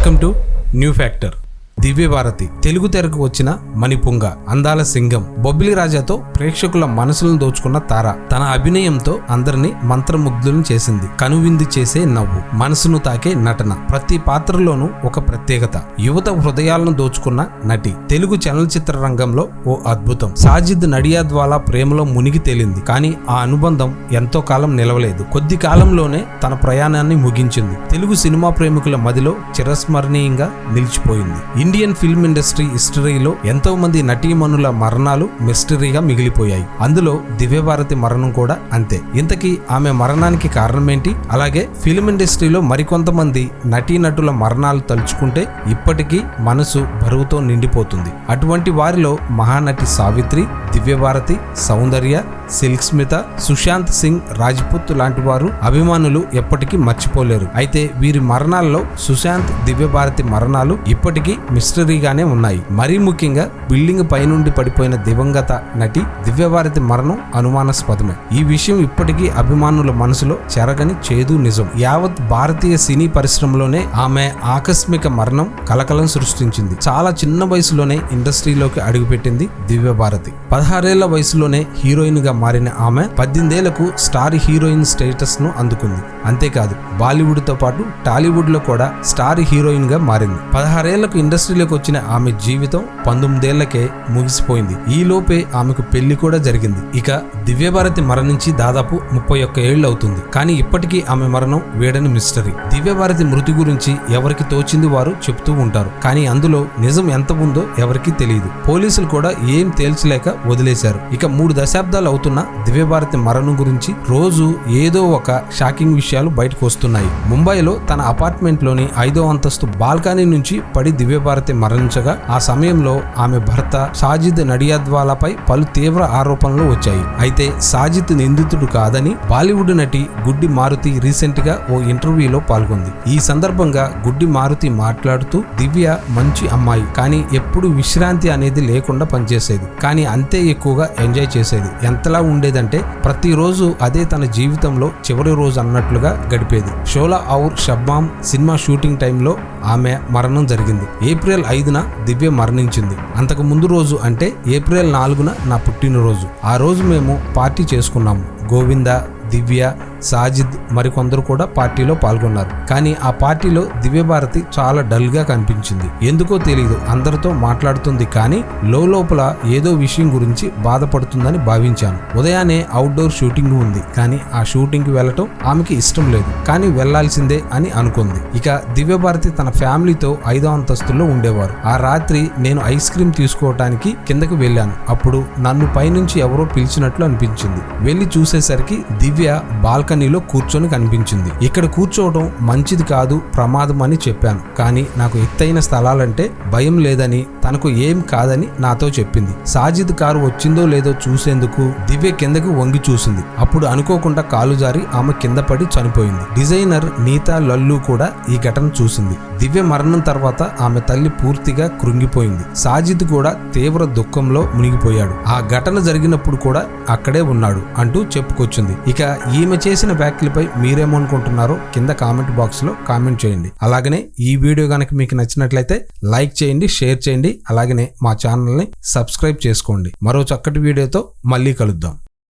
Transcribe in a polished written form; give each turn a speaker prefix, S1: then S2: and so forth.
S1: Welcome to new factor. Divya Bharathi Telugu తెరకు వచ్చిన మణిపుంగ, అందాల సింగం, బొబ్బిలి రాజాతో ప్రేక్షకుల మనసులను దోచుకున్న తార. తన అభినయంతో అందరినీ మంత్రముగ్ధులను చేసింది. కనువిందు చేసే నవ్వు, మనసును తాకే నటన, ప్రతి పాత్రలోనూ ఒక ప్రత్యేకత. యువత హృదయాలను దోచుకున్న నటి. తెలుగు చలనచిత్ర రంగంలో ఓ అద్భుతం. సాజిద్ నడియాద్వాలా ప్రేమలో మునిగి తేలింది. కానీ ఆ అనుబంధం ఎంతో కాలం నిలవలేదు. కొద్ది కాలంలోనే తన ప్రయాణాన్ని ముగించింది. తెలుగు సినిమా ప్రేమికుల మదిలో చిరస్మరణీయంగా నిలిచిపోయింది. ఇండియన్ ఫిల్మ్ ఇండస్ట్రీ హిస్టరీలో ఎంతో మంది నటీమణుల మరణాలు మిస్టరీగా మిగిలిపోయాయి. అందులో దివ్యభారతి మరణం కూడా అంతే. ఇంతకీ ఆమె మరణానికి కారణం ఏంటి? అలాగే ఫిల్మ్ ఇండస్ట్రీలో మరికొంతమంది నటీనటుల మరణాలు తలుచుకుంటే ఇప్పటికీ మనసు బరువుతో నిండిపోతుంది. అటువంటి వారిలో మహానటి సావిత్రి, దివ్యభారతి, సౌందర్య, సిల్క్ స్మిత, సుశాంత్ సింగ్ రాజ్పుత్ లాంటి వారు అభిమానులు ఎప్పటికీ మర్చిపోలేరు. అయితే వీరి మరణాల్లో సుశాంత్, దివ్యభారతి మరణాలు ఇప్పటికీ మిస్టరీగానే ఉన్నాయి. మరీ ముఖ్యంగా బిల్డింగ్ పైనుండి పడిపోయిన దివంగత నటి దివ్యభారతి మరణం అనుమానాస్పదమే. ఈ విషయం ఇప్పటికీ అభిమానుల మనసులో చెరగని చేదు నిజం. యావత్ భారతీయ సినీ పరిశ్రమలోనే ఆమె ఆకస్మిక మరణం కలకలం సృష్టించింది. చాలా చిన్న వయసులోనే ఇండస్ట్రీలోకి అడుగుపెట్టింది దివ్యభారతి. 16 ఏళ్ల వయసులోనే హీరోయిన్ గా మారిన ఆమె 18 ఏళ్లకు స్టార్ హీరోయిన్ స్టేటస్ ను అందుకుంది. అంతేకాదు, బాలీవుడ్ తో పాటు టాలీవుడ్ లో కూడా స్టార్ హీరోయిన్ గా మారింది. 16 ఏళ్లకు ఇండస్ట్రీలోకి వచ్చిన ఆమె జీవితం 19 ఏళ్లకే ముగిసిపోయింది. ఈ లోపే ఆమెకు పెళ్లి కూడా జరిగింది. ఇక దివ్యభారతి మరణించి దాదాపు 31 ఏళ్లు అవుతుంది. కానీ ఇప్పటికీ ఆమె మరణం వేడని మిస్టరీ. దివ్యభారతి మృతి గురించి ఎవరికి తోచింది వారు చెప్తూ ఉంటారు. కానీ అందులో నిజం ఎంత ఉందో ఎవరికీ తెలియదు. పోలీసులు కూడా ఏం తేల్చలేక వదిలేశారు. ఇక 3 దశాబ్దాలు అవుతున్న దివ్యభారతి మరణం గురించి రోజు ఏదో ఒక షాకింగ్ విషయాలు బయటకు వస్తున్నాయి. ముంబైలో తన అపార్ట్మెంట్ లోని 5వ అంతస్తు బాల్కనీ నుంచి పడి దివ్యభారతి మరణించగా ఆ సమయంలో ఆమె భర్త సాజిద్ నడియాద్వాలాపై పలు తీవ్ర ఆరోపణలు వచ్చాయి. అయితే సాజిద్ నిందితుడు కాదని బాలీవుడ్ నటి గుడ్డి మారుతి రీసెంట్ గా ఓ ఇంటర్వ్యూలో పాల్గొంది. ఈ సందర్భంగా గుడ్డి మారుతి మాట్లాడుతూ, దివ్య మంచి అమ్మాయి, కానీ ఎప్పుడు విశ్రాంతి అనేది లేకుండా పనిచేసేది. కానీ అంతే ఎక్కువగా ఎంజాయ్ చేసేది. ఎంతలా ఉండేదంటే ప్రతిరోజు అదే తన జీవితంలో చివరి రోజు అన్నట్లుగా గడిపేది. షోలా ఔర్ షబ్బామ్ సినిమా షూటింగ్ టైంలో ఆమె మరణం జరిగింది. ఏప్రిల్ 5న దివ్య మరణించింది. అంతకు ముందు రోజు అంటే ఏప్రిల్ 4న నా పుట్టినరోజు. ఆ రోజు మేము పార్టీ చేసుకున్నాము. గోవింద, దివ్య, సాజిద్ మరికొందరు కూడా పార్టీలో పాల్గొన్నారు. కానీ ఆ పార్టీలో దివ్యభారతి చాలా డల్ గా కనిపించింది. ఎందుకో తెలియదు. అందరితో మాట్లాడుతుంది, కానీ లోపల ఏదో విషయం గురించి బాధపడుతుందని భావించాను. ఉదయాన్నే అవుట్డోర్ షూటింగ్ ఉంది, కానీ ఆ షూటింగ్ కి వెళ్ళటం ఆమెకి ఇష్టం లేదు. కానీ వెళ్లాల్సిందే అని అనుకుంది. ఇక దివ్యభారతి తన ఫ్యామిలీతో 5వ అంతస్తులో ఉండేవారు. ఆ రాత్రి నేను ఐస్ క్రీమ్ తీసుకోవటానికి కిందకి వెళ్ళాను. అప్పుడు నన్ను పైనుంచి ఎవరో పిలిచినట్లు అనిపించింది. వెళ్లి చూసేసరికి దివ్య బాల్కనీలో కూర్చొని కనిపించింది. ఇక్కడ కూర్చోవడం మంచిది కాదు, ప్రమాదం అని చెప్పాను. కానీ నాకు ఎత్తైన స్థలాలంటే భయం లేదని, తనకు ఏం కాదని నాతో చెప్పింది. సాజిద్ కారు వచ్చిందో లేదో చూసేందుకు దివ్య కిందకు వంగి చూసింది. అప్పుడు అనుకోకుండా కాలు జారి ఆమె కింద పడి చనిపోయింది. డిజైనర్ నీతా లల్లు కూడా ఈ ఘటన చూసింది. దివ్య మరణం తర్వాత ఆమె తల్లి పూర్తిగా కృంగిపోయింది. సాజిద్ కూడా తీవ్ర దుఃఖంలో మునిగిపోయాడు. ఆ ఘటన జరిగినప్పుడు కూడా అక్కడే ఉన్నాడు అంటూ చెప్పుకొచ్చింది. ఇక ఈమె చేసిన వ్యాఖ్యలపై మీరేమనుకుంటున్నారో కింద కామెంట్ బాక్స్ లో కామెంట్ చేయండి. అలాగనే ఈ వీడియో కనుక మీకు నచ్చినట్లయితే లైక్ చేయండి, షేర్ చేయండి. అలాగనే మా ఛానల్ ని సబ్స్క్రైబ్ చేసుకోండి. మరో చక్కటి వీడియోతో మళ్ళీ కలుద్దాం.